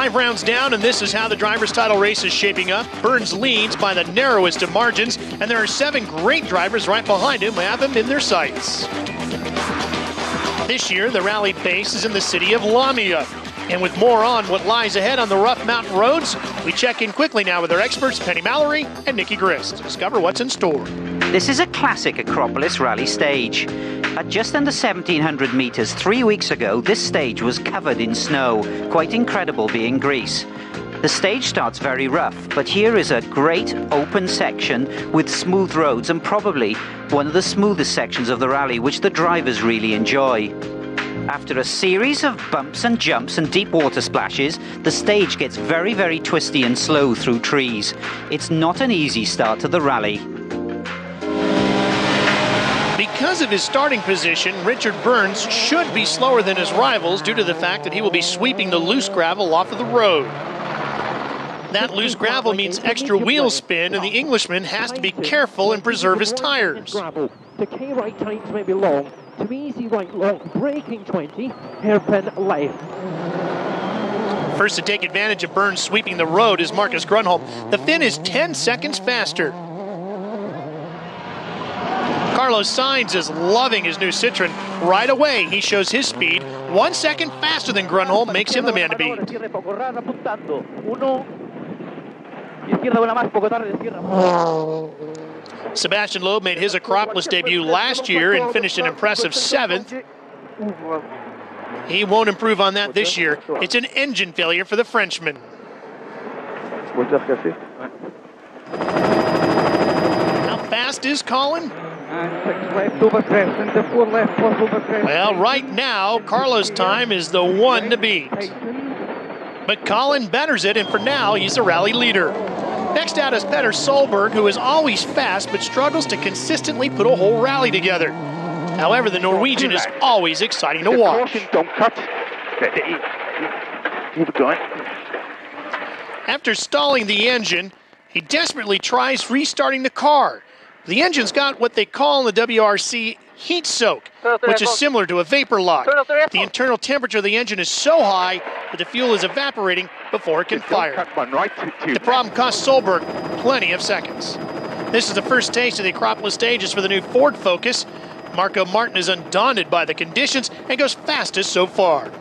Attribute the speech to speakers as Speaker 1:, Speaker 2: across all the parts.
Speaker 1: 5 rounds down, and this is how the driver's title race is shaping up. Burns leads by the narrowest of margins, and there are 7 great drivers right behind him who have him in their sights. This year, the rally base is in the city of Lamia. And with more on what lies ahead on the rough mountain roads, we check in quickly now with our experts, Penny Mallory and Nikki Grist, to discover what's in store.
Speaker 2: This is a classic Acropolis rally stage. At just under 1,700 meters 3 weeks ago, this stage was covered in snow, quite incredible being Greece. The stage starts very rough, but here is a great open section with smooth roads and probably one of the smoothest sections of the rally, which the drivers really enjoy. After a series of bumps and jumps and deep water splashes, the stage gets very, very twisty and slow through trees. It's not an easy start to the rally.
Speaker 1: Because of his starting position, Richard Burns should be slower than his rivals due to the fact that he will be sweeping the loose gravel off of the road. That loose gravel means extra wheel spin, and the Englishman has to be careful and preserve his tires.
Speaker 3: To K right tights maybe long, to easy right long, braking 20, hairpin left.
Speaker 1: First to take advantage of Burns sweeping the road is Marcus Grunholm. The Finn is 10 seconds faster. Carlos Sainz is loving his new Citroen. Right away, he shows his speed. 1 second faster than Grunholm makes him the man to beat. Sebastian Loeb made his Acropolis debut last year and finished an impressive 7th. He won't improve on that this year. It's an engine failure for the Frenchman. How fast is Colin? Well, right now, Carlos' time is the one to beat. But Colin betters it, and for now, he's the rally leader. Next out is Petter Solberg, who is always fast, but struggles to consistently put a whole rally together. However, the Norwegian is always exciting to watch. After stalling the engine, he desperately tries restarting the car. The engine's got what they call in the WRC heat soak, which is similar to a vapor lock. The internal temperature of the engine is so high that the fuel is evaporating before it can fire. The problem cost Solberg plenty of seconds. This is the first taste of the Acropolis stages for the new Ford Focus. Marco Martin is undaunted by the conditions and goes fastest so far.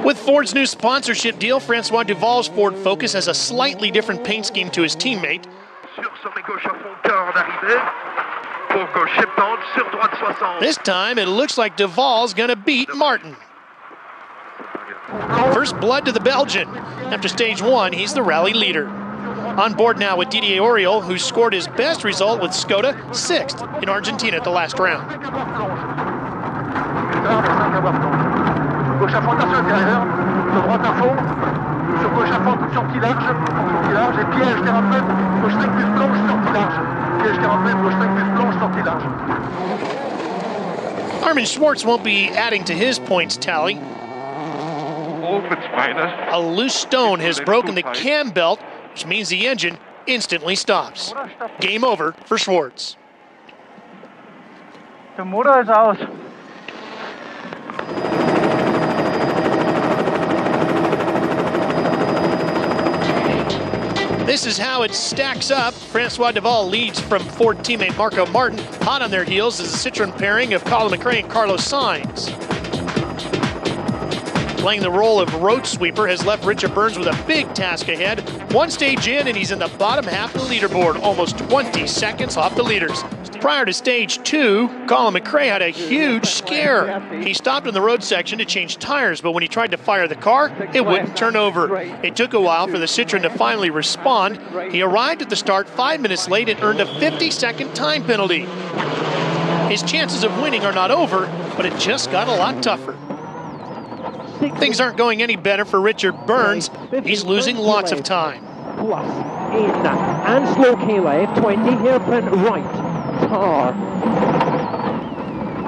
Speaker 1: With Ford's new sponsorship deal, Francois Duval's Ford Focus has a slightly different paint scheme to his teammate. This time, it looks like Duval's going to beat Martin. First blood to the Belgian. After stage 1, he's the rally leader. On board now with Didier Auriol, who scored his best result with Skoda, 6th in Argentina at the last round. Gauche à fond, attention intérieur, de droite à fond, sur gauche à fond, sortie large, et piège 49, gauche 5 plus blanche, sortie large. Piège 49, gauche 5 plus blanche, sortie large. Armin Schwartz won't be adding to his points tally. A loose stone has broken the cam belt, which means the engine instantly stops. Game over for Schwartz.
Speaker 4: The motor is out.
Speaker 1: This is how it stacks up. Francois Duval leads from Ford teammate Marco Martin. Hot on their heels is the Citroen pairing of Colin McRae and Carlos Sainz. Playing the role of road sweeper has left Richard Burns with a big task ahead. 1 stage in, and he's in the bottom half of the leaderboard, almost 20 seconds off the leaders. Prior to stage 2, Colin McRae had a huge scare. He stopped in the road section to change tires, but when he tried to fire the car, it wouldn't turn over. It took a while for the Citroen to finally respond. He arrived at the start 5 minutes late and earned a 50-second time penalty. His chances of winning are not over, but it just got a lot tougher. Things aren't going any better for Richard Burns. He's losing lots of time.
Speaker 3: Plus, in, and slow K left, 20, hairpin right. Tar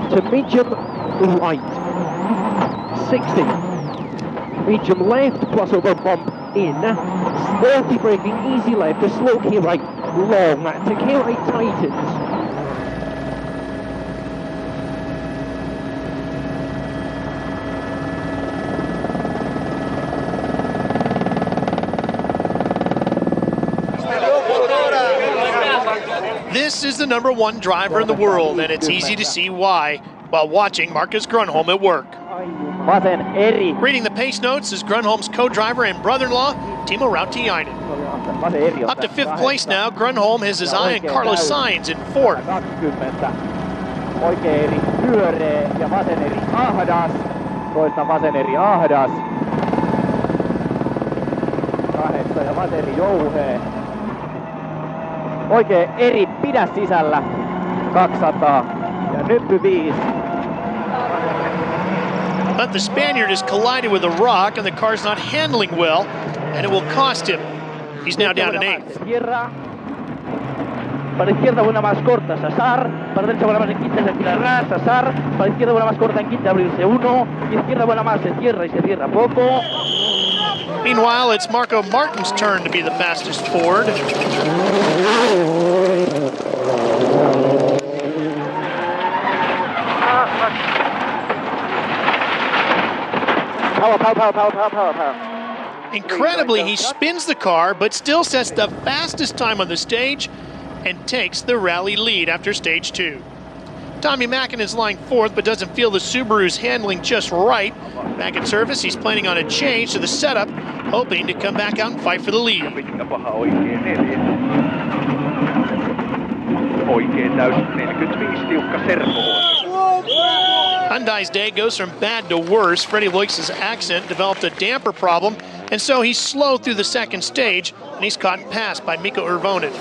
Speaker 3: to medium right, 60, medium left plus over bump in, stealthy braking, easy left to slow K right, long to K right tightens.
Speaker 1: This is the #1 driver in the world, and it's easy to see why while watching Marcus Grönholm at work. Reading the pace notes is Grönholm's co-driver and brother-in-law, Timo Rautiainen. Up to 5th place now, Grönholm has his eye on Carlos Sainz in 4th.
Speaker 3: Oikein eri pyöree ja vasen eri ahdas. Toista vasen eri ahdas. 8 ja vasen eri jouhee. Oikein eri pidä sisällä. 200 ja nyppy 5.
Speaker 1: But the Spaniard has collided with a rock and the car's not handling well, and it will cost him. He's now down in 8th.
Speaker 3: Para izquierda buena más corta, Sassar. Para derecha buena más en quinta, se aclarará, Sassar. Para izquierda buena más corta en quinta, abrirse 1. Izquierda buena más, se cierra y se cierra poco.
Speaker 1: Meanwhile, it's Marco Martin's turn to be the fastest Ford.
Speaker 3: Power.
Speaker 1: Incredibly, he spins the car, but still sets the fastest time on the stage and takes the rally lead after stage 2. Tommy Mäkinen is lying 4th, but doesn't feel the Subaru's handling just right. Back at service, he's planning on a change to the setup, hoping to come back out and fight for the lead. Hyundai's day goes from bad to worse. Freddie Loix's accent developed a damper problem, and so he's slow through the 2nd stage, and he's caught and passed by Mikko Urvonen.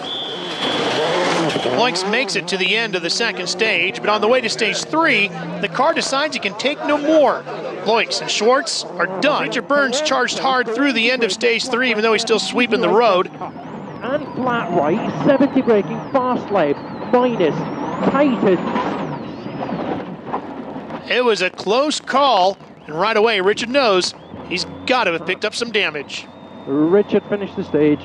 Speaker 1: Loix makes it to the end of the 2nd stage, but on the way to stage 3, the car decides he can take no more. Loix and Schwartz are done. Richard Burns charged hard through the end of stage 3, even though he's still sweeping the road.
Speaker 3: And flat right, 70 braking, fast left, minus, tightened.
Speaker 1: It was a close call, and right away Richard knows he's got to have picked up some damage.
Speaker 3: Richard finished the stage.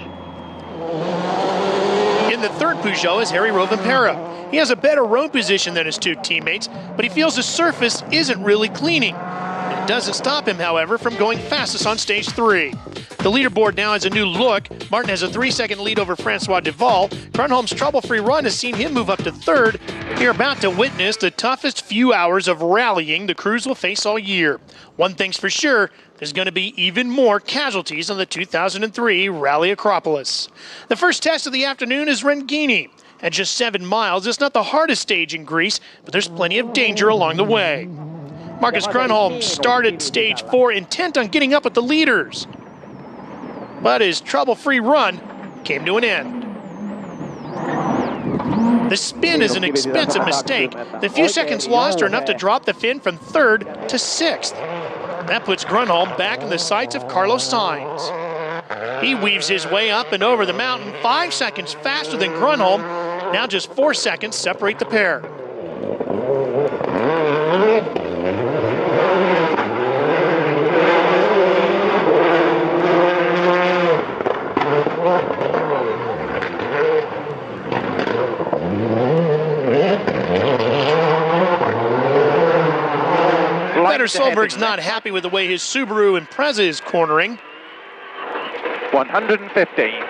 Speaker 1: In the 3rd Peugeot is Harry Rovanperä. He has a better road position than his 2 teammates, but he feels the surface isn't really cleaning. It doesn't stop him, however, from going fastest on stage 3. The leaderboard now has a new look. Martin has a 3-second lead over Francois Duval. Grönholm's trouble-free run has seen him move up to 3rd. You're about to witness the toughest few hours of rallying the crews will face all year. One thing's for sure, there's going to be even more casualties on the 2003 Rally Acropolis. The first test of the afternoon is Rengini. At just 7 miles, it's not the hardest stage in Greece, but there's plenty of danger along the way. Marcus Grönholm started stage 4 intent on getting up with the leaders, but his trouble-free run came to an end. The spin is an expensive mistake. The few seconds lost are enough to drop the Finn from 3rd to 6th. That puts Grönholm back in the sights of Carlos Sainz. He weaves his way up and over the mountain, 5 seconds faster than Grönholm. Now just 4 seconds separate the pair. Petter Solberg's not happy with the way his Subaru Impreza is cornering.
Speaker 3: 115.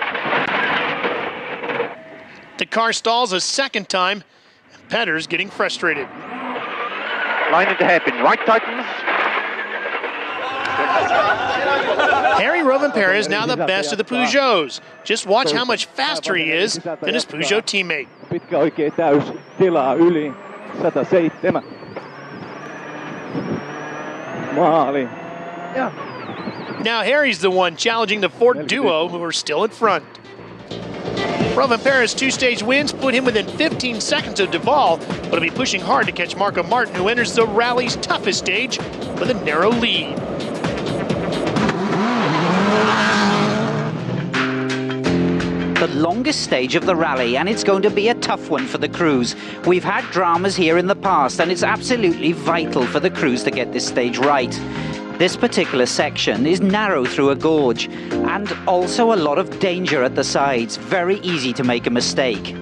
Speaker 1: The car stalls a 2nd time, and Petter's getting frustrated.
Speaker 3: Line into hairpin, right tightens.
Speaker 1: Harry Rovanperä is now the best of the Peugeots. Just watch how much faster he is than his Peugeot teammate.
Speaker 3: Pitkä oikea täys, tilaa yli, 107. Maali.
Speaker 1: Now Harry's the one challenging the Ford duo, who are still in front. Rovanperä's 2-stage wins put him within 15 seconds of Duval, but he'll be pushing hard to catch Marco Martin, who enters the rally's toughest stage with a narrow lead.
Speaker 2: The longest stage of the rally, and it's going to be a tough one for the crews. We've had dramas here in the past, and it's absolutely vital for the crews to get this stage right. This particular section is narrow through a gorge, and also a lot of danger at the sides. Very easy to make a mistake.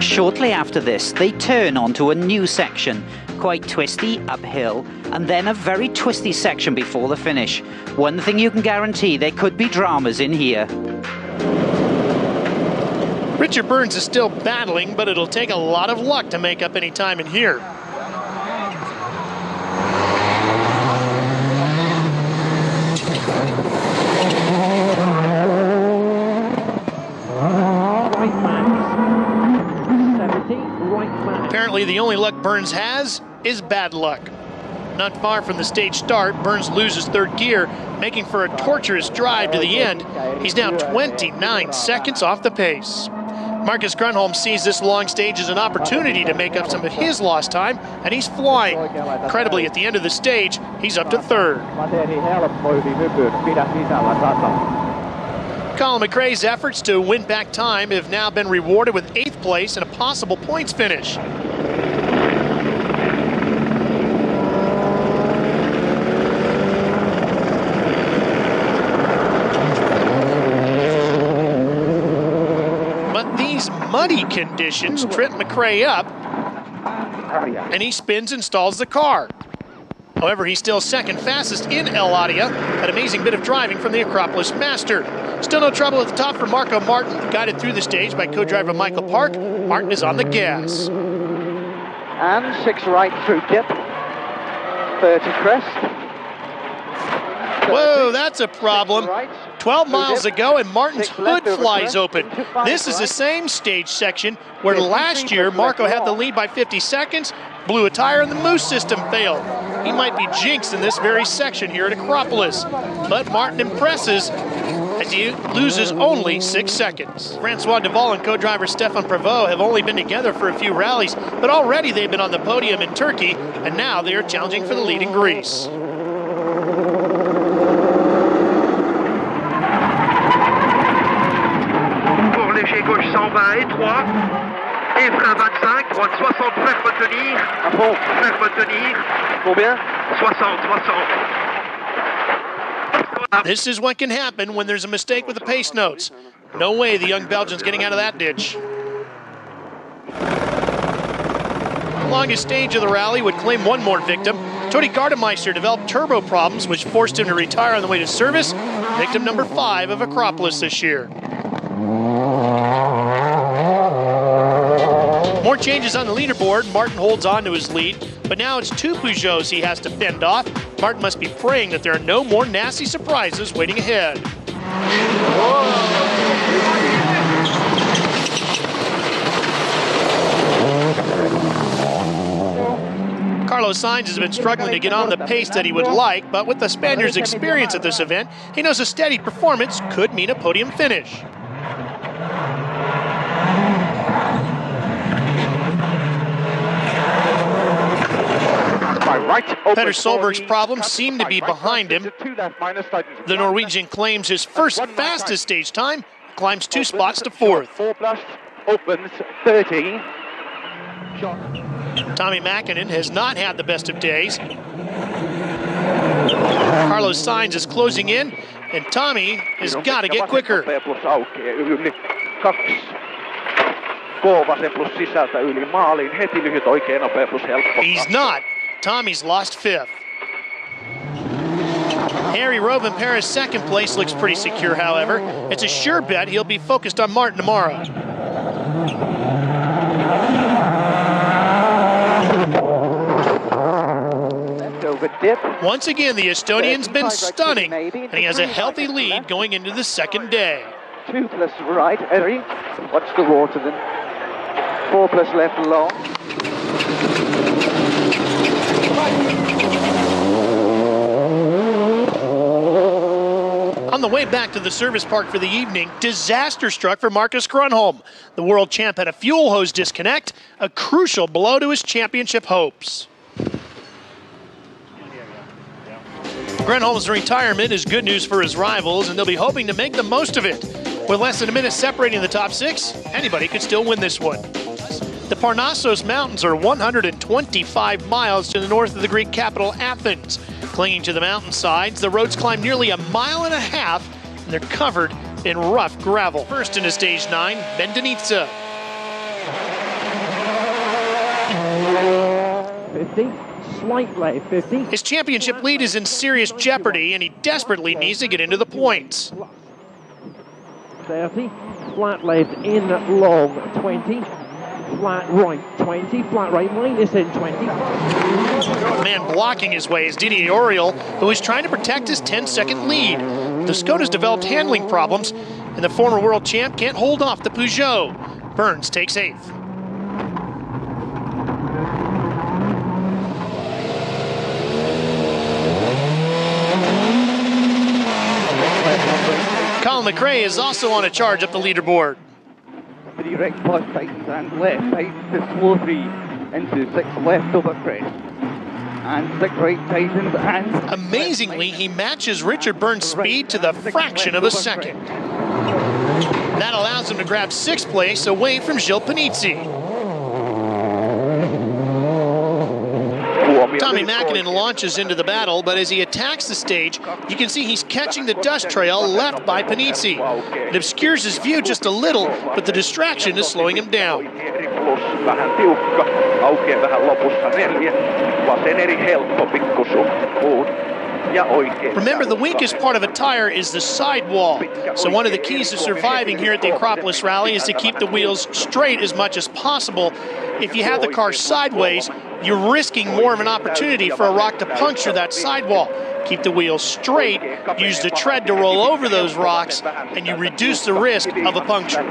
Speaker 2: Shortly after this, they turn onto a new section, quite twisty, uphill, and then a very twisty section before the finish. One thing you can guarantee, there could be dramas in here.
Speaker 1: Richard Burns is still battling, but it'll take a lot of luck to make up any time in here. Apparently the only luck Burns has is bad luck. Not far from the stage start, Burns loses third gear, making for a torturous drive to the end. He's now 29 seconds off the pace. Marcus Grunholm sees this long stage as an opportunity to make up some of his lost time, and he's flying. Incredibly, at the end of the stage, he's up to third. Colin McRae's efforts to win back time have now been rewarded with 8th place and a possible points finish. But these muddy conditions trip McRae up, and he spins and stalls the car. However, he's still second fastest in El Adia, an amazing bit of driving from the Acropolis master. Still no trouble at the top for Marco Martin, guided through the stage by co-driver Michael Park. Martin is on the gas.
Speaker 3: And 6 right through dip, 30 crest.
Speaker 1: Whoa, that's a problem. 12 miles ago and Martin's hood flies open. This is the same stage section where last year Marco had the lead by 50 seconds, blew a tire and the Moose system failed. He might be jinxed in this very section here at Acropolis. But Martin impresses as he loses only 6 seconds. Francois Deval and co-driver Stefan Prévost have only been together for a few rallies, but already they've been on the podium in Turkey, and now they are challenging for the lead in Greece.
Speaker 4: Pour léger gauche 120 étroit, et frein 25, droite 60, ferme tenir, ferme tenir. Combien? 60.
Speaker 1: This is what can happen when there's a mistake with the pace notes. No way the young Belgian's getting out of that ditch. The longest stage of the rally would claim one more victim. Tony Gardemeister developed turbo problems, which forced him to retire on the way to service. Victim number 5 of Acropolis this year. More changes on the leaderboard. Martin holds on to his lead, but now it's 2 Peugeots he has to fend off. Martin must be praying that there are no more nasty surprises waiting ahead. Carlos Sainz has been struggling to get on the pace that he would like, but with the Spaniard's experience at this event, he knows a steady performance could mean a podium finish. Petter Solberg's problems seem to be behind him. The Norwegian claims his first fastest stage time, climbs 2 spots to 4th.
Speaker 3: Opens 30.
Speaker 1: Tommy Mäkinen has not had the best of days. Carlos Sainz is closing in, and Tommy has got to get quicker. He's not. Tommy's lost 5th. Harry Rovanpera's 2nd place looks pretty secure, however. It's a sure bet he'll be focused on Martin tomorrow. Once again, the Estonian's been stunning, and he has a healthy lead going into the 2nd day.
Speaker 3: 2 plus right, Harry. Watch the water then. 4 plus left long.
Speaker 1: On the way back to the service park for the evening, disaster struck for Marcus Grunholm. The world champ had a fuel hose disconnect, a crucial blow to his championship hopes. Grunholm's retirement is good news for his rivals, and they'll be hoping to make the most of it. With less than a minute separating the top 6, anybody could still win this one. The Parnassos Mountains are 125 miles to the north of the Greek capital, Athens. Clinging to the mountainsides, the roads climb nearly 1.5 miles, and they're covered in rough gravel. First into stage 9, Bendenica.
Speaker 3: 50, slightly 50.
Speaker 1: His championship lead is in serious jeopardy, and he desperately needs to get into the points.
Speaker 3: 30, flat left in long 20, flat right 20, flat right minus in 20.
Speaker 1: The man blocking his way is Didier Auriol, who is trying to protect his 10-second lead. The Skoda's developed handling problems, and the former world champ can't hold off the Peugeot. Burns takes 8th. Colin McRae is also on a charge up the leaderboard.
Speaker 5: 3 right plus tightens and left tightens to slow 3 into 6 left over crest. And 6 right tightens and...
Speaker 1: Amazingly, he matches Richard Burns' speed to the fraction of a second. That allows him to grab 6th place away from Gilles Panizzi. Tommy Mäkinen launches into the battle, but as he attacks the stage, you can see he's catching the dust trail left by Panizzi. It obscures his view just a little, but the distraction is slowing him down. Remember, the weakest part of a tire is the sidewall. So one of the keys to surviving here at the Acropolis Rally is to keep the wheels straight as much as possible. If you have the car sideways, you're risking more of an opportunity for a rock to puncture that sidewall. Keep the wheels straight, use the tread to roll over those rocks, and you reduce the risk of a puncture.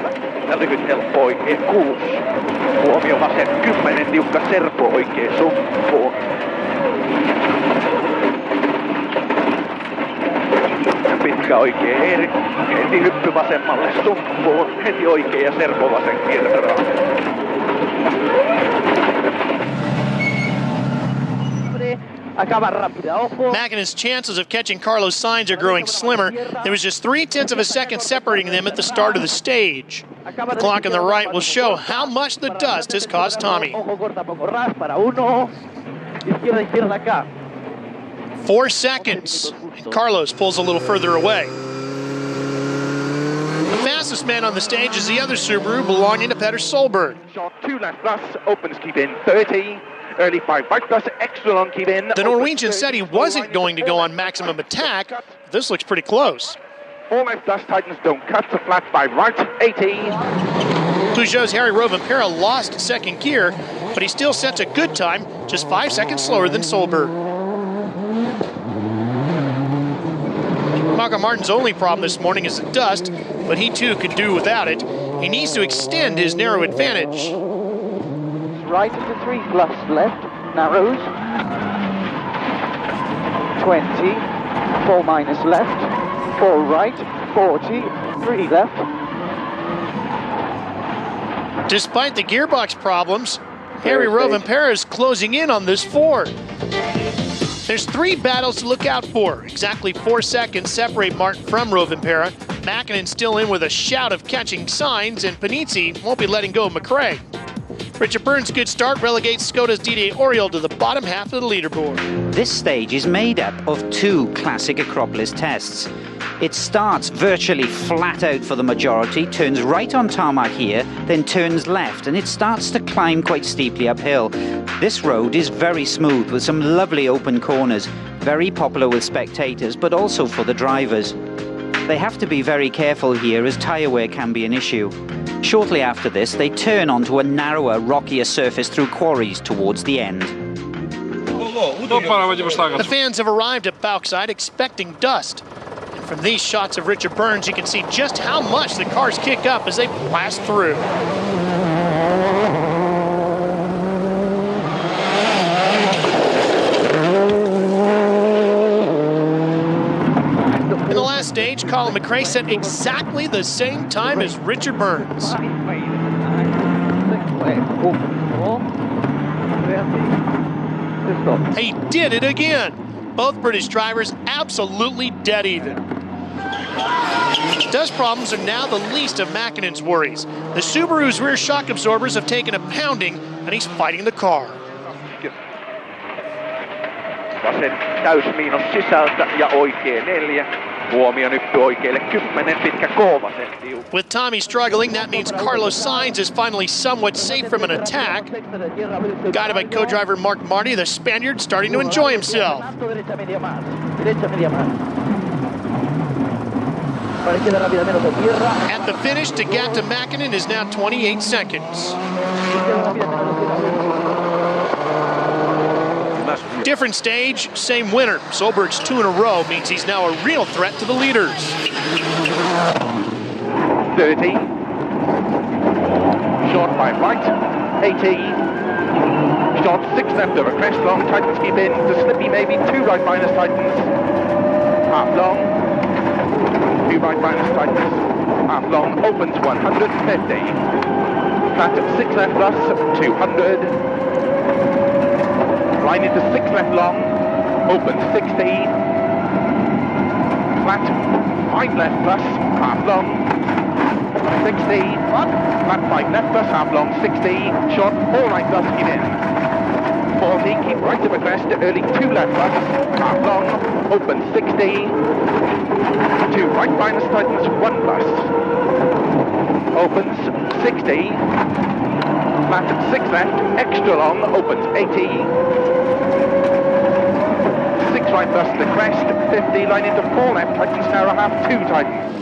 Speaker 4: Pitkä oikein Erik, heti hyppy vasemmalle Stumpoon, heti oikein ja servo vasen kierrää.
Speaker 1: Mäkinen's chances of catching Carlos Sainz are growing slimmer. There was just 0.3 of a second separating them at the start of the stage. The clock on the right will show how much the dust has caused Tommy. 4 seconds. And Carlos pulls a little further away. The fastest man on the stage is the other Subaru belonging to Petter Solberg.
Speaker 4: 2 left plus, opens keep in 30. Early 5 right plus, extra long keep in.
Speaker 1: The Norwegian said he wasn't going to go on maximum attack. This looks pretty close.
Speaker 4: 4 left plus, tightens don't cut, to flat 5 right, 80.
Speaker 1: Peugeot's Harry Rovanpera lost second gear, but he still sets a good time, just 5 seconds slower than Solberg. Malcolm Martin's only problem this morning is the dust, but he too could do without it. He needs to extend his narrow advantage.
Speaker 5: Right into 3 plus left, narrows. 20, 4 minus left, 4 right, 40, 3 left.
Speaker 1: Despite the gearbox problems, Harry Rovanpera is closing in on this Ford. There's 3 battles to look out for. Exactly 4 seconds separate Martin from Rovanpera. Mäkinen still in with a shout of catching Sainz, and Panizzi won't be letting go of McRae. Richard Burns' good start relegates Skoda's Didier Auriol to the bottom half of the leaderboard.
Speaker 2: This stage is made up of 2 classic Acropolis tests. It starts virtually flat out for the majority, turns right on tarmac here, then turns left, and it starts to climb quite steeply uphill. This road is very smooth with some lovely open corners, very popular with spectators, but also for the drivers. They have to be very careful here as tyre wear can be an issue. Shortly after this, they turn onto a narrower, rockier surface through quarries towards the end.
Speaker 1: The fans have arrived at Bauxite expecting dust. And from these shots of Richard Burns, you can see just how much the cars kick up as they blast through. In the last stage, Colin McRae set exactly the same time as Richard Burns. He did it again. Both British drivers absolutely dead even. Dust problems are now the least of Mäkinen's worries. The Subaru's rear shock absorbers have taken a pounding, and he's fighting the car.
Speaker 4: Vasen täysmiinus sisältä ja oikea 4. Huomionyppy oikealle 10, pitkä K-vasen tiukka.
Speaker 1: With Tommy struggling, that means Carlos Sainz is finally somewhat safe from an attack. Guided by co-driver Mark Marty, the Spaniard starting to enjoy At the finish, the gap to Mäkinen is now 28 seconds. Different stage, same winner. Solberg's 2 in a row means he's now a real threat to the leaders.
Speaker 6: 30. Short 5 right. 80. Short 6 left over crest, long, tightens keep in, to slippy maybe, 2 right minus tightens, half long, 2 right minus tightens, half long, opens 150, flat at 6 left plus, 200, line into 6 left long, opens 60, flat 5 left plus, half long, 60, flat 5 left plus, half long, 60, short 4 right plus, keep in. 40, keep right to the crest, early 2 left plus, half long, open 60, 2 right minus tightens, 1 plus, opens 60, flat 6 left, extra long, opens 80, 6 right plus to crest, 50, line into 4 left, tightens narrow half, 2 tightens.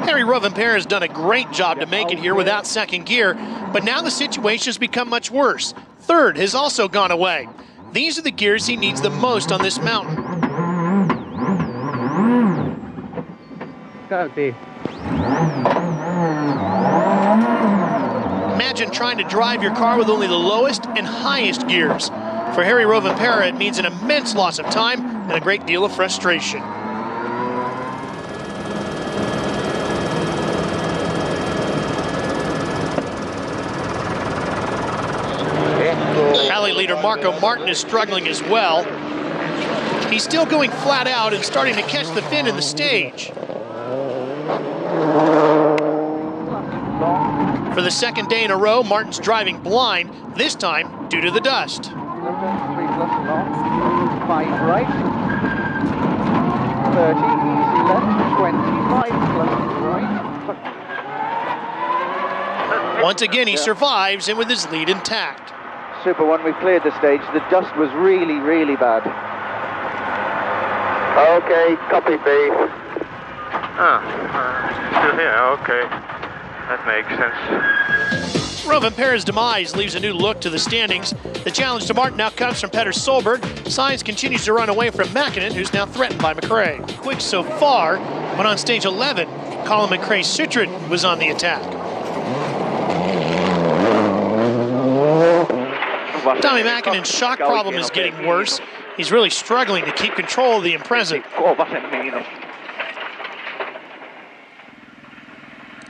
Speaker 1: Harry Rovanperä has done a great job to make it here without second gear, but now the situation has become much worse. Third has also gone away. These are the gears he needs the most on this mountain. Imagine trying to drive your car with only the lowest and highest gears. For Harry Rovanperä, it means an immense loss of time and a great deal of frustration. Rally leader Marco Martin is struggling as well. He's still going flat out and starting to catch the fin in the stage. For the second day in a row, Martin's driving blind, this time due to the dust.
Speaker 5: 3 plus long, 5 right, 30, easy left, 25 plus right.
Speaker 1: Once again, he survives and with his lead intact.
Speaker 5: Super one, we've cleared the stage. The dust was really, really bad.
Speaker 4: Okay, copy B. Still here, okay. That makes sense.
Speaker 1: Rovanperä's demise leaves a new look to the standings. The challenge to Martin now comes from Petter Solberg. Sainz continues to run away from Mäkinen, who's now threatened by McRae. Quick so far, but on stage 11, Colin McRae's Citroen was on the attack. Tommy Mäkinen's shock problem is getting worse. He's really struggling to keep control of the Impreza.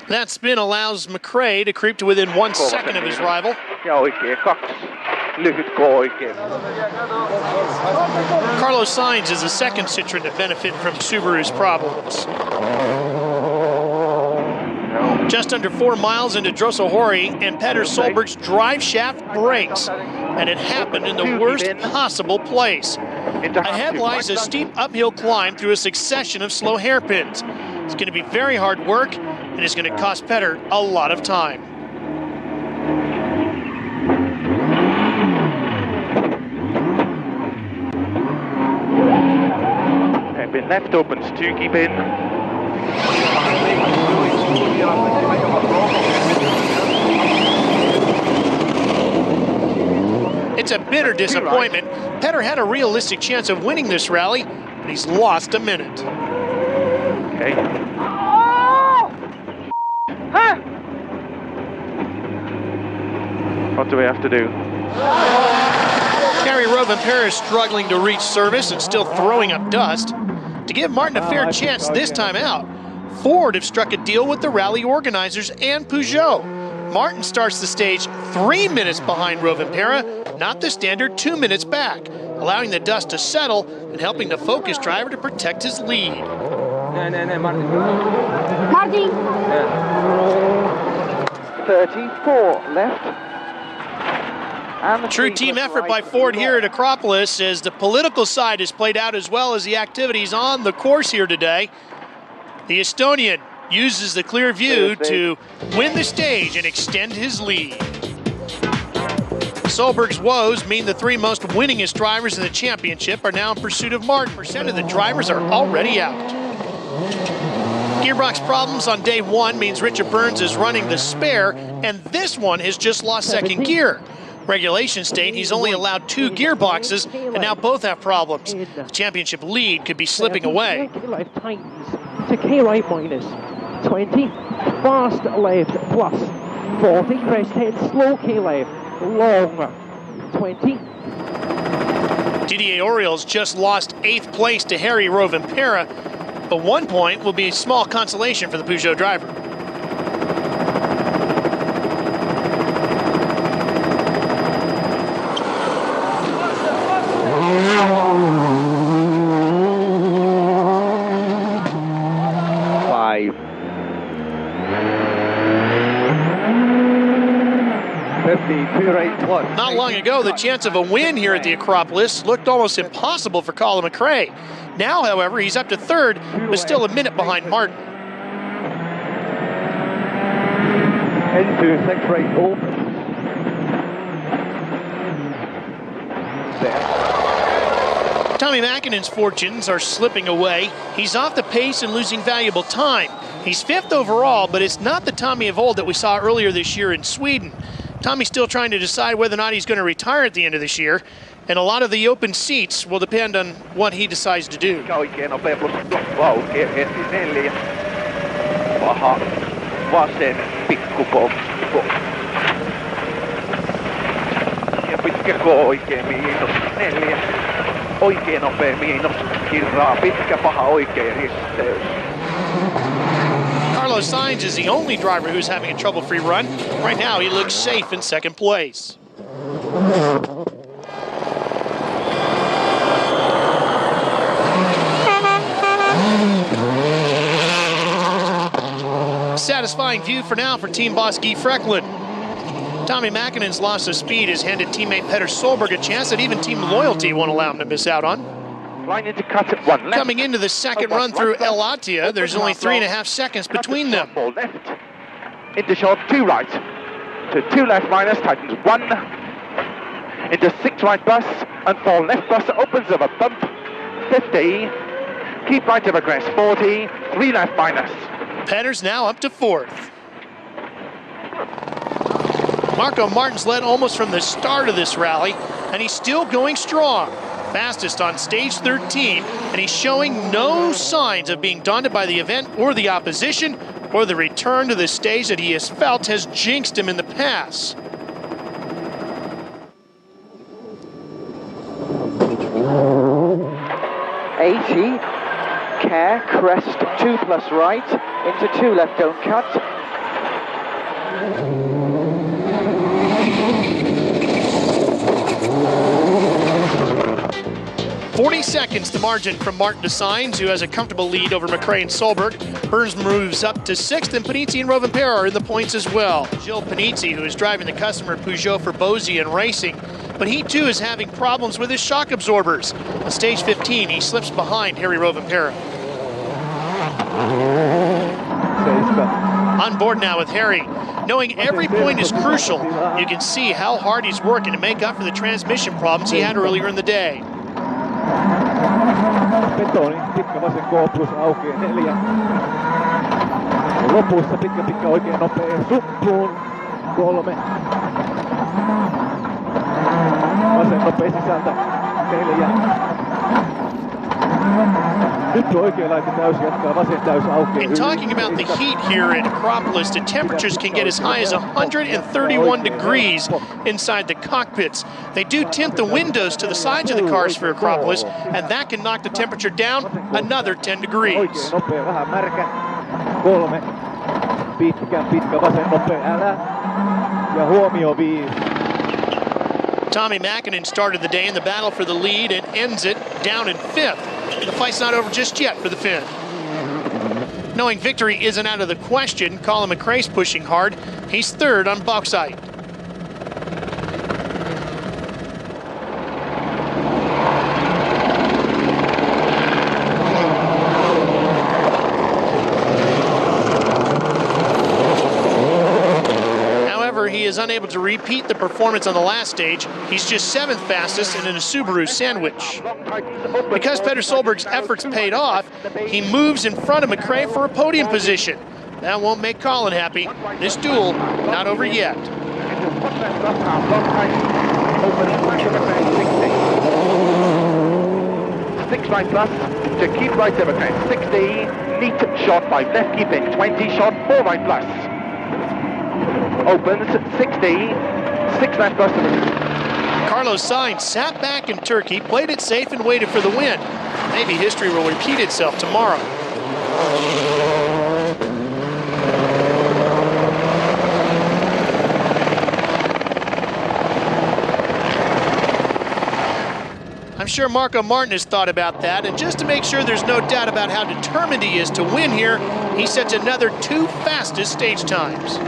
Speaker 1: That spin allows McRae to creep to within 1 second of his rival. Carlos Sainz is the second Citroen to benefit from Subaru's problems. Just under 4 miles into Drosohori, and Petter Solberg's drive shaft breaks, and it happened in the worst possible place. Ahead lies a steep uphill climb through a succession of slow hairpins. It's going to be very hard work, and it's going to cost Petter a lot of time.
Speaker 6: Hairpin left opens 2, keep in.
Speaker 1: It's a bitter disappointment. Petter had a realistic chance of winning this rally, but he's lost a minute.
Speaker 6: Okay. What do we have to do?
Speaker 1: Harry Rovanperä is struggling to reach service and still throwing up dust. To give Martin a fair chance this time out, Ford have struck a deal with the rally organizers and Peugeot. Martin starts the stage 3 minutes behind Rovanperä, not the standard 2 minutes back, allowing the dust to settle and helping the Focus driver to protect his lead.
Speaker 7: Martin.
Speaker 5: 34 left. And
Speaker 1: True team effort by Ford here at Acropolis, as the political side is played out as well as the activities on the course here today. The Estonian uses the clear view to win the stage and extend his lead. Solberg's woes mean the three most winningest drivers in the championship are now in pursuit of Martin. Percent of the drivers are already out. Gearbox problems on day one means Richard Burns is running the spare, and this one has just lost second gear. Regulations state he's only allowed 2 gearboxes, and now both have problems. The championship lead could be slipping away.
Speaker 3: To K right minus 20, fast left plus 40, crest 10, slow K left, long 20.
Speaker 1: DDA Orioles just lost 8th place to Harry Rovanpera, but 1 point will be a small consolation for the Peugeot driver. Not long ago, the chance of a win here at the Acropolis looked almost impossible for Colin McRae. Now, however, he's up to 3rd, but still a minute behind Martin.
Speaker 5: Into 6 right open.
Speaker 1: Tommy Mäkinen's fortunes are slipping away. He's off the pace and losing valuable time. He's 5th overall, but it's not the Tommy of old that we saw earlier this year in Sweden. Tommy's still trying to decide whether or not he's going to retire at the end of this year, and a lot of the open seats will depend on what he decides to do.
Speaker 4: Oikein nopea plus vauhtia, heti 4. Paha, vasen, pikkupompo. Ja pitkä oikein miinus 4. Oikein nopea miinus, kirraa, pitkä paha oikein risteys.
Speaker 1: Carlos Sainz is the only driver who's having a trouble-free run. Right now, he looks safe in 2nd place. Satisfying view for now for team boss Guy Frecklin. Tommy Mäkinen's loss of speed has handed teammate Petter Solberg a chance that even team loyalty won't allow him to miss out on.
Speaker 6: Line into cut at 1 left.
Speaker 1: Coming into the second run through El Atia, there's only 3.5 seconds between them.
Speaker 6: 4 left. Into short 2 right. To 2 left minus, tightens 1. Into 6 right bus and 4 left bus, opens of a bump. 50. Keep right of a crest, 40. 3 left minus.
Speaker 1: Petter's now up to 4th. Marco Martin's led almost from the start of this rally, and he's still going strong. Fastest on stage 13, and he's showing no signs of being daunted by the event or the opposition or the return to the stage that he has felt has jinxed him in the past.
Speaker 3: Care, crest 2 plus right, into 2 left, don't cut.
Speaker 1: 40 seconds to margin from Martin to Sainz, who has a comfortable lead over McRae and Solberg. Burns moves up to 6th, and Panizzi and Rovanpera are in the points as well. Gilles Panizzi, who is driving the customer Peugeot for Bosie and Racing, but he too is having problems with his shock absorbers. On stage 15, he slips behind Harry Rovanpera. On board now with Harry. Knowing every point is crucial, you can see how hard he's working to make up for the transmission problems he had earlier in the day.
Speaker 5: Betoni, pitkä vasen K plus auki 4. Lopussa pitkä oikein nopea suppuun 3. Vasen nopea sisältä 4.
Speaker 1: And talking about the heat here at Acropolis, the temperatures can get as high as 131 degrees inside the cockpits. They do tint the windows to the sides of the cars for Acropolis, and that can knock the temperature down another 10 degrees. Tommy Mäkinen started the day in the battle for the lead and ends it down in 5th. The fight's not over just yet for the Finn. Knowing victory isn't out of the question, Colin McRae's pushing hard. He's 3rd on bauxite. However, he is unable to repeat the performance on the last stage. He's just 7th fastest and in a Subaru sandwich. Because Petter Solberg's efforts paid off, he moves in front of McRae for a podium position. That won't make Colin happy. This duel, not over yet.
Speaker 6: 6 right plus, to keep right over crest, 60, neat short 5 left, keep in, 20 short, 4 right plus. Opens, 60, 6 left plus.
Speaker 1: Carlos Sainz sat back in Turkey, played it safe and waited for the win. Maybe history will repeat itself tomorrow. I'm sure Marco Martin has thought about that, and just to make sure there's no doubt about how determined he is to win here, he sets another 2 fastest stage times.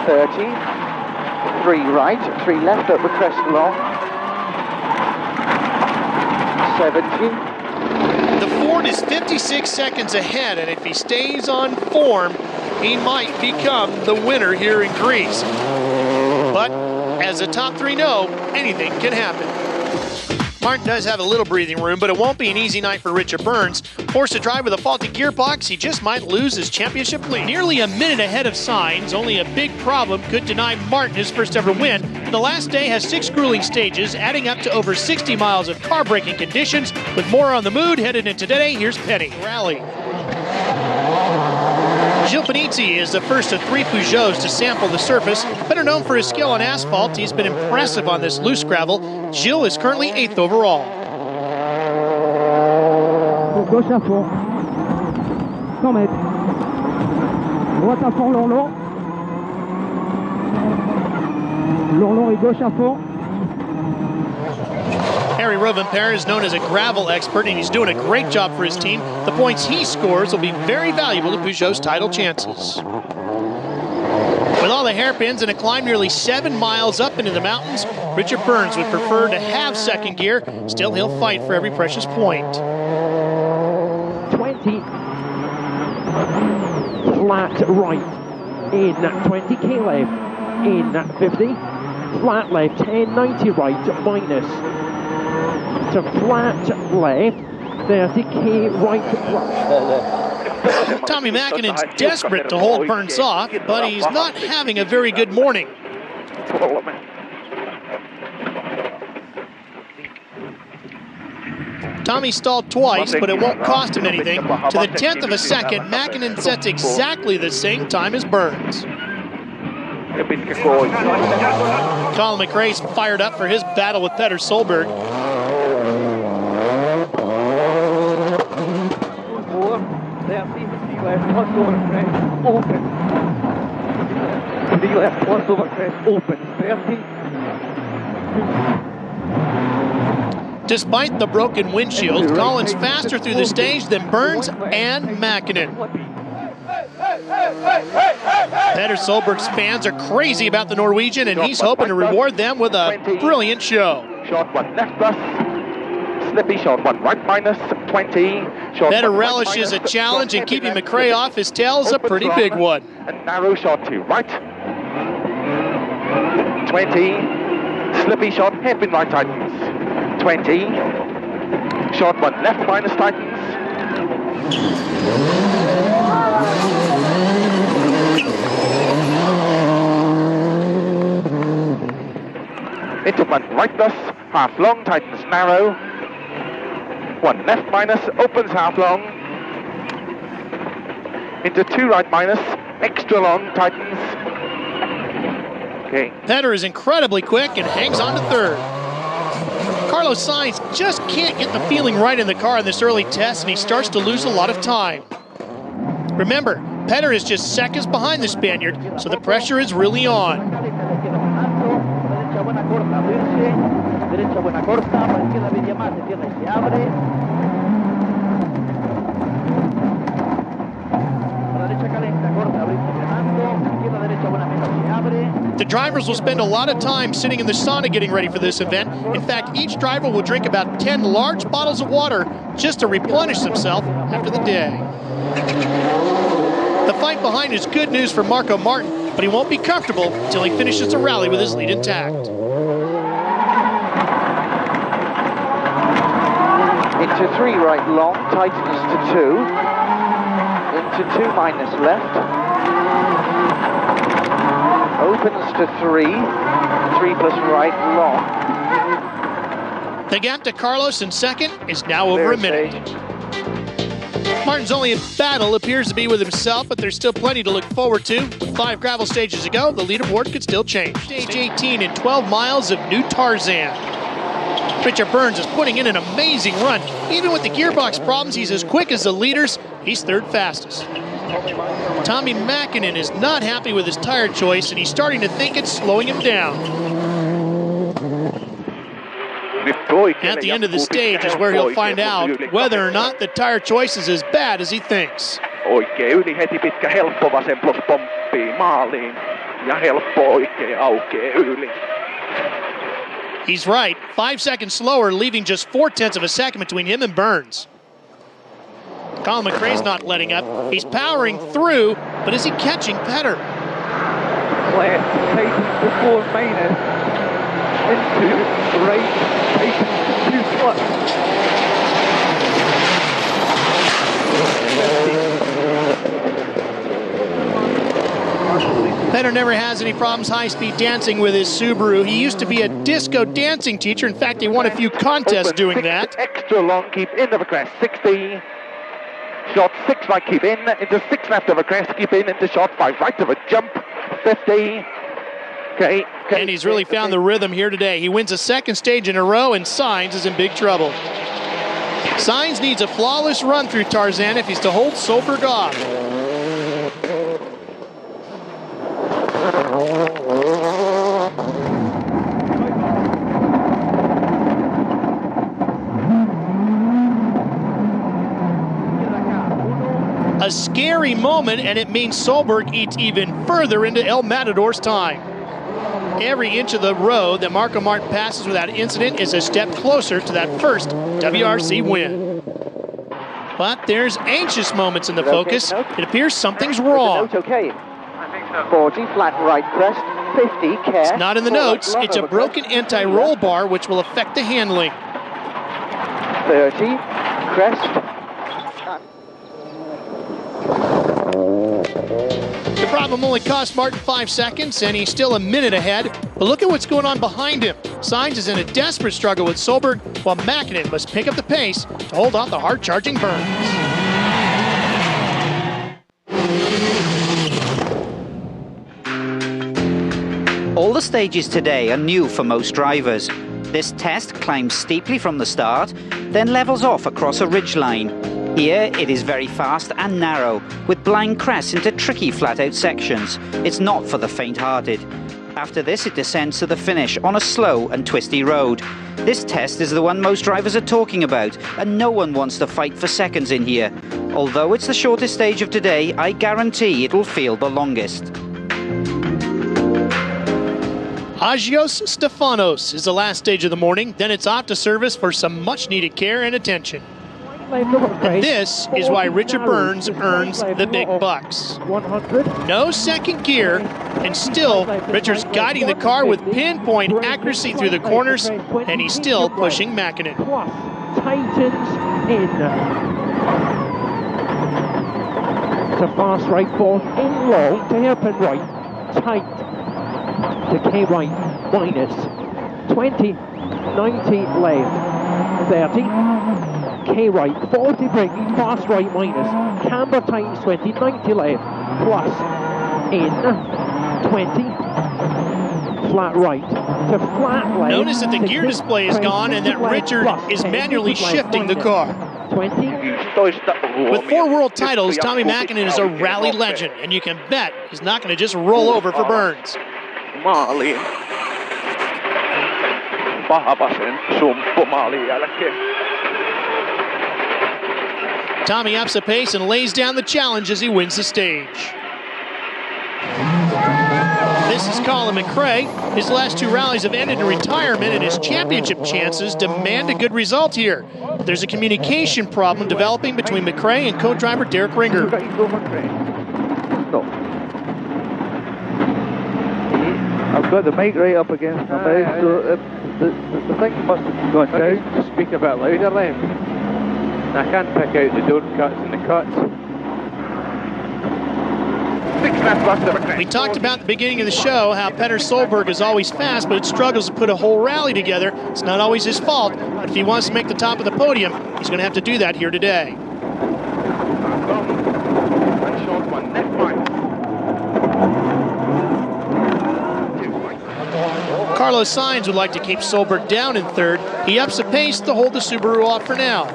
Speaker 5: 30, 3 right, 3 left up the crest long, 70.
Speaker 1: The Ford is 56 seconds ahead, and if he stays on form, he might become the winner here in Greece. But as the top 3 know, anything can happen. Martin does have a little breathing room, but it won't be an easy night for Richard Burns. Forced to drive with a faulty gearbox, he just might lose his championship lead. Nearly a minute ahead of Sainz, only a big problem could deny Martin his first ever win. The last day has 6 grueling stages, adding up to over 60 miles of car-breaking conditions. With more on the mood headed into today, here's Penny. Rally. Gilles Panizzi is the first of 3 Peugeots to sample the surface. Better known for his skill on asphalt, he's been impressive on this loose gravel. Gilles is currently 8th overall.
Speaker 3: Gauche à fond. 100 mètres. Droite à fond, Lorlon. Lorlon et gauche à fond.
Speaker 1: Harry Rovanperä is known as a gravel expert, and he's doing a great job for his team. The points he scores will be very valuable to Peugeot's title chances. With all the hairpins and a climb nearly 7 miles up into the mountains, Richard Burns would prefer to have second gear. Still, he'll fight for every precious point.
Speaker 3: 20. Flat right. In 20k left. In 50. Flat left. 1090 right. Minus. To flat left, 30k right.
Speaker 1: Tommy Mäkinen's desperate to hold Burns off, but he's not having a very good morning. Tommy stalled twice, but it won't cost him anything. To the 10th of a second, Mäkinen sets exactly the same time as Burns. Colin McRae's fired up for his battle with Petter Solberg.
Speaker 5: 3 left plus over crest, open. 3 left plus over crest, open. 30.
Speaker 1: Despite the broken windshield, Colin's faster through the stage than Burns and Mäkinen. Petter Solberg's fans are crazy about the Norwegian, and he's hoping to reward them with a brilliant show.
Speaker 6: Short 1 left plus, slippy short 1 right minus, 20.
Speaker 1: Petter relishes a challenge, and keeping McRae off his tail is a pretty big one.
Speaker 6: And narrow short 2 right, 20. Slippy short hairpin right tightens, 20. Short 1 left minus tightens. Into 1 right plus, half long, tightens narrow. 1 left minus, opens half long. Into 2 right minus, extra long, tightens. Okay.
Speaker 1: Petter is incredibly quick and hangs on to 3rd. Carlos Sainz just can't get the feeling right in the car in this early test, and he starts to lose a lot of time. Remember, Petter is just seconds behind the Spaniard, so the pressure is really on. The drivers will spend a lot of time sitting in the sauna getting ready for this event. In fact, each driver will drink about 10 large bottles of water just to replenish themselves after the day. right behind is good news for Marco Martin, but he won't be comfortable until he finishes the rally with his lead intact.
Speaker 5: Into 3 right long, tightens to 2. Into 2 minus left. Opens to 3. 3 plus right long.
Speaker 1: The gap to Carlos in second is now over a minute. Martin's only battle appears to be with himself, but there's still plenty to look forward to. With 5 gravel stages to go, the leaderboard could still change. Stage 18 in 12 miles of new Tarzan. Richard Burns is putting in an amazing run. Even with the gearbox problems, he's as quick as the leaders. He's third fastest. Tommy Mäkinen is not happy with his tire choice, and he's starting to think it's slowing him down. At the end of the stage is where he'll find out whether or not the tire choice is as bad as he thinks.
Speaker 6: Oikein yli heti pitkä helppo vasen plus pomppii maaliin. Ja helppo oikein aukeaa yli.
Speaker 1: He's right, 5 seconds slower, leaving just 0.4 of a second between him and Burns. Colin McRae's not letting up. He's powering through, but is he catching better?
Speaker 5: Left, tightens to 4 minus. Into right, tightens to 2 plus.
Speaker 1: Penner never has any problems high-speed dancing with his Subaru. He used to be a disco dancing teacher. In fact, he won a few contests doing that.
Speaker 6: Extra long, keep in of a crest, 60. Short 6 right, keep in. Into 6 left of a crest, keep in. Into short 5 right of a jump, 50. Okay.
Speaker 1: And he's really found the rhythm here today. He wins a second stage in a row, and Sainz is in big trouble. Sainz needs a flawless run through Tarzan if he's to hold Solberg off. A scary moment, and it means Solberg eats even further into El Matador's time. Every inch of the road that Marco Martin passes without incident is a step closer to that first WRC win. But there's anxious moments in the focus. It appears something's wrong.
Speaker 5: Okay. 40 flat right crest, 50 care.
Speaker 1: It's not in the notes. It's a broken anti-roll bar which will affect the handling.
Speaker 5: 30 crest.
Speaker 1: The problem only cost Martin 5 seconds, and he's still a minute ahead. But look at what's going on behind him. Sainz is in a desperate struggle with Solberg, while Mäkinen must pick up the pace to hold off the hard-charging Burns.
Speaker 2: All the stages today are new for most drivers. This test climbs steeply from the start, then levels off across a ridgeline. Here it is very fast and narrow, with blind crests into tricky flat-out sections. It's not for the faint-hearted. After this it descends to the finish on a slow and twisty road. This test is the one most drivers are talking about, and no one wants to fight for seconds in here. Although it's the shortest stage of today, I guarantee it'll feel the longest.
Speaker 1: Agios Stefanos is the last stage of the morning, then it's off to service for some much-needed care and attention. And this is why Richard Burns earns the big bucks. No second gear, and still Richard's guiding the car with pinpoint accuracy through the corners, and he's still pushing Mäkinen.
Speaker 3: Tightens in. To fast right forward, in low, to hairpin right, tight. To K right, minus. 20, 90 left, 30. K right, 40 braking, fast right minus, camber tightens 20, 90 left, plus, in, 20, flat right, to flat left.
Speaker 1: Notice that the gear display is gone and that Richard is manually shifting the car.
Speaker 3: 20.
Speaker 1: With 4 world titles, Tommy Mäkinen is a rally legend, and you can bet he's not going to just roll over for Burns.
Speaker 6: Maaliin. Paha vasen sumppu maalin jälkeen.
Speaker 1: Tommy ups the pace and lays down the challenge as he wins the stage. This is Colin McRae. His last 2 rallies have ended in retirement, and his championship chances demand a good result here. There's a communication problem developing between McRae and co-driver Derek Ringer.
Speaker 5: stop. I've got the mic right up against my mouth, so the thing must have gone down.
Speaker 3: Just speak a bit louder, Lem. I can't pick out the don't cuts and the cuts.
Speaker 6: 6 left bus over crest.
Speaker 1: We talked about at the beginning of the show how Petter Solberg is always fast, but struggles to put a whole rally together. It's not always his fault, but if he wants to make the top of the podium, he's going to have to do that here today.
Speaker 6: And short one, left minus.
Speaker 1: Carlos Sainz would like to keep Solberg down in third. He ups the pace to hold the Subaru off for now.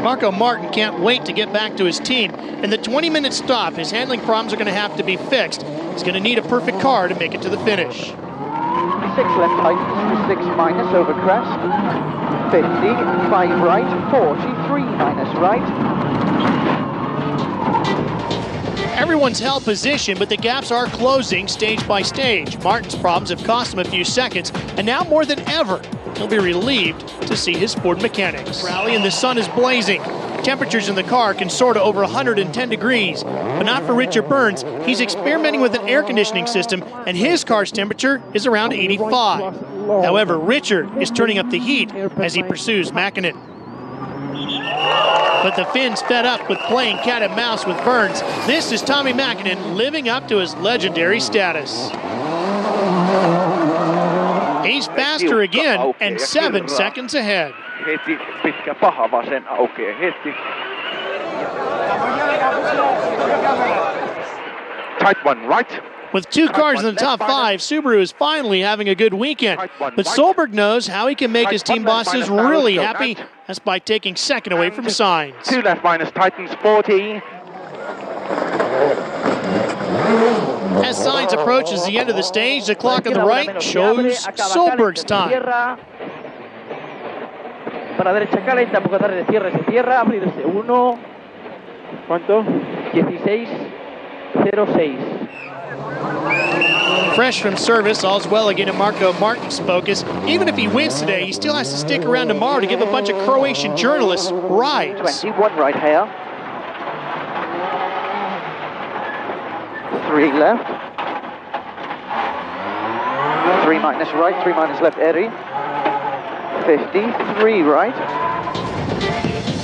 Speaker 1: Marco Martin can't wait to get back to his team. In the 20-minute stop, his handling problems are going to have to be fixed. He's going to need a perfect car to make it to the finish.
Speaker 5: 6 left tightens to 6 minus over crest. 50, 5 right, 40, 3 minus right.
Speaker 1: Everyone's held position, but the gaps are closing stage by stage. Martin's problems have cost him a few seconds, and now more than ever, he'll be relieved to see his Ford mechanics. Rally and the sun is blazing. Temperatures in the car can soar to over 110 degrees, but not for Richard Burns. He's experimenting with an air conditioning system, and his car's temperature is around 85. However, Richard is turning up the heat as he pursues Mäkinen. But the Finn's fed up with playing cat and mouse with Burns. This is Tommy Mäkinen living up to his legendary status. He's faster again and 7 seconds ahead.
Speaker 5: Heti pitkä paha vasen aukeaa heti.
Speaker 6: Tight one right.
Speaker 1: With 2 cars in the top 5, Subaru is finally having a good weekend. But Solberg knows how he can make his team bosses really happy. That's by taking second away from Sainz.
Speaker 6: 2 left minus tightens 40.
Speaker 1: As Sainz approaches the end of the stage, the clock on the right shows Solberg's time.
Speaker 3: Para derecha calenta, poco tarde de cierre, se cierra, abrirse 1. ¿Cuánto? 16.06.
Speaker 1: Fresh from service, all's well again in Marco Martin's focus. Even if he wins today, he still has to stick around tomorrow to give a bunch of Croatian journalists rides.
Speaker 5: 21 right here. 3 left. 3 minus right, 3 minus left, Eri. 53 right.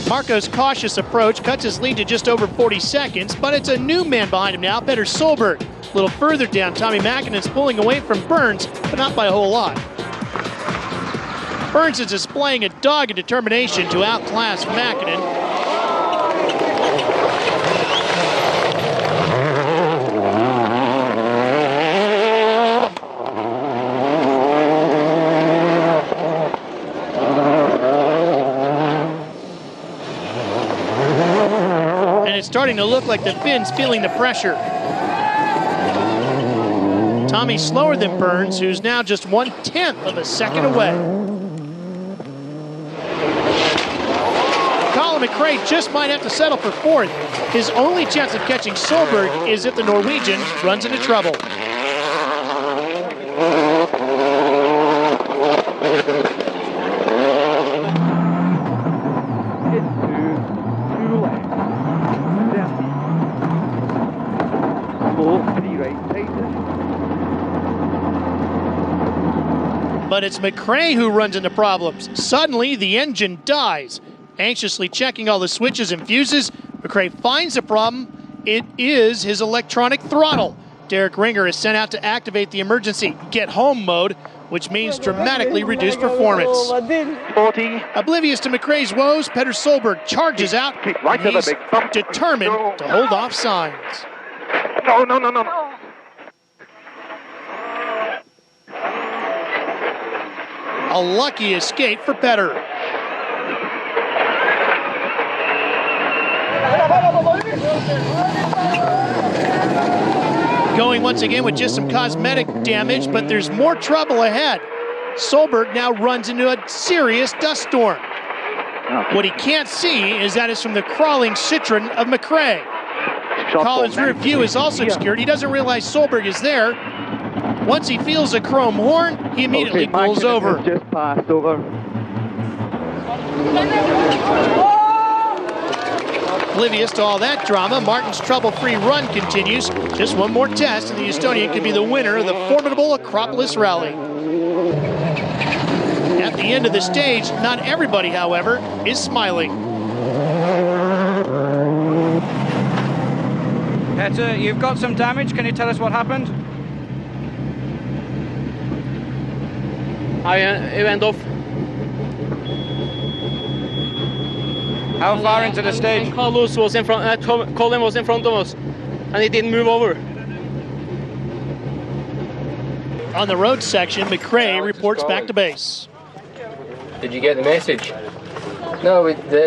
Speaker 1: Marco's cautious approach cuts his lead to just over 40 seconds, but it's a new man behind him now, Petter Solberg. A little further down, Tommy Mäkinen's pulling away from Burns, but not by a whole lot. Burns is displaying a dogged determination to outclass Mäkinen. It's starting to look like the Finn's feeling the pressure. Tommy's slower than Burns, who's now just 1/10 of a second away. Colin McRae just might have to settle for 4th. His only chance of catching Solberg is if the Norwegian runs into trouble. But it's McRae who runs into problems. Suddenly, the engine dies. Anxiously checking all the switches and fuses, McRae finds the problem. It is his electronic throttle. Derek Ringer is sent out to activate the emergency get home mode, which means dramatically reduced performance.
Speaker 6: 40.
Speaker 1: Oblivious to McRae's woes, Petter Solberg charges out.
Speaker 6: Right to the
Speaker 1: He's
Speaker 6: big bump.
Speaker 1: determined to hold off Sainz.
Speaker 6: No.
Speaker 1: A lucky escape for Petter. Going once again with just some cosmetic damage, but there's more trouble ahead. Solberg now runs into a serious dust storm. What he can't see is that it's from the crawling Citroen of McRae. Colin's rear view is also obscured. He doesn't realize Solberg is there. Once he feels a chrome horn, he immediately pulls over.
Speaker 5: Just passed over.
Speaker 1: Oblivious to all that drama, Martin's trouble-free run continues. Just one more test, and the Estonian could be the winner of the formidable Acropolis Rally. At the end of the stage, not everybody, however, is smiling.
Speaker 7: Petter, you've got some damage. Can you tell us what happened?
Speaker 8: It went off.
Speaker 7: How far into the stage?
Speaker 8: Carlos was in front, Colin was in front of us, and he didn't move over.
Speaker 1: On the road section, McRae reports back to base.
Speaker 9: Did you get the message? No, the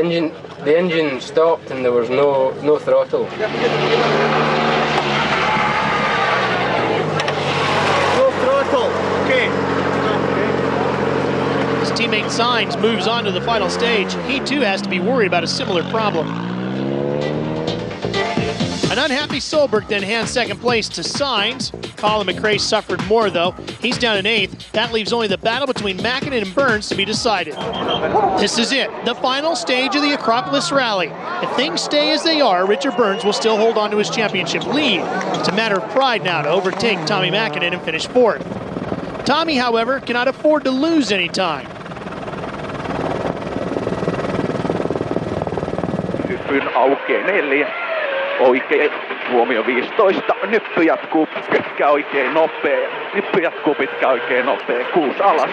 Speaker 9: engine stopped and there was no throttle.
Speaker 4: No throttle, okay.
Speaker 1: His teammate Sainz moves on to the final stage. He too has to be worried about a similar problem. An unhappy Solberg then hands second place to Sainz. Colin McRae suffered more though. He's down in 8th. That leaves only the battle between Mäkinen and Burns to be decided. This is it, the final stage of the Acropolis Rally. If things stay as they are, Richard Burns will still hold on to his championship lead. It's a matter of pride now to overtake Tommy Mäkinen and finish 4th. Tommy, however, cannot afford to lose any time.
Speaker 5: Hypyn aukeaa 4. Oikein huomio 15. Nyppy jatkuu pitkä oikein nopea. Nyppy jatkuu pitkä oikein nopea. 6 alas.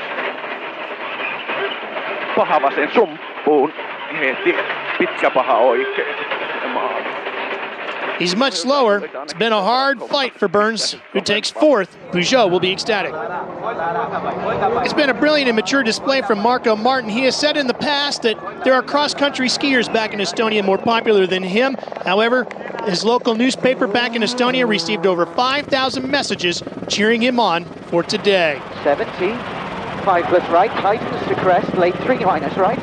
Speaker 5: Paha vasen sumppuun. Heti pitkä paha oikein.
Speaker 1: He's much slower. It's been a hard fight for Burns, who takes 4th. Peugeot will be ecstatic. It's been a brilliant and mature display from Marco Martin. He has said in the past that there are cross-country skiers back in Estonia more popular than him. However, his local newspaper back in Estonia received over 5,000 messages cheering him on for today.
Speaker 3: 70, 5 plus right, tightens to crest, late 3 minus right.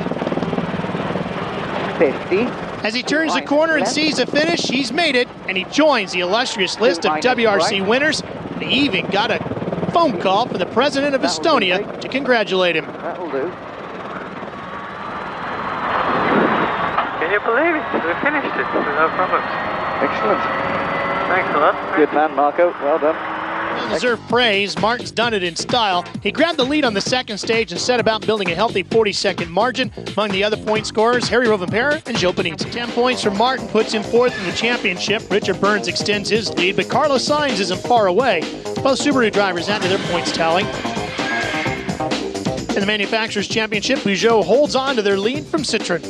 Speaker 3: 50.
Speaker 1: As he turns the corner and sees a finish, he's made it, and he joins the illustrious list of WRC winners. And he even got a phone call from the president of Estonia to congratulate him.
Speaker 3: That'll do.
Speaker 4: Can you believe it? We finished it with no problems.
Speaker 3: Excellent.
Speaker 4: Thanks a lot.
Speaker 3: Good man, Marco. Well done.
Speaker 1: Well-deserved praise. Martin's done it in style. He grabbed the lead on the second stage and set about building a healthy 40-second margin. Among the other point scorers, Harry Rovanperä and Joe Panizzi. 10 points from Martin puts him 4th in the championship. Richard Burns extends his lead, but Carlos Sainz isn't far away. Both Subaru drivers add to their points tally. In the Manufacturers' Championship, Peugeot holds on to their lead from Citroën.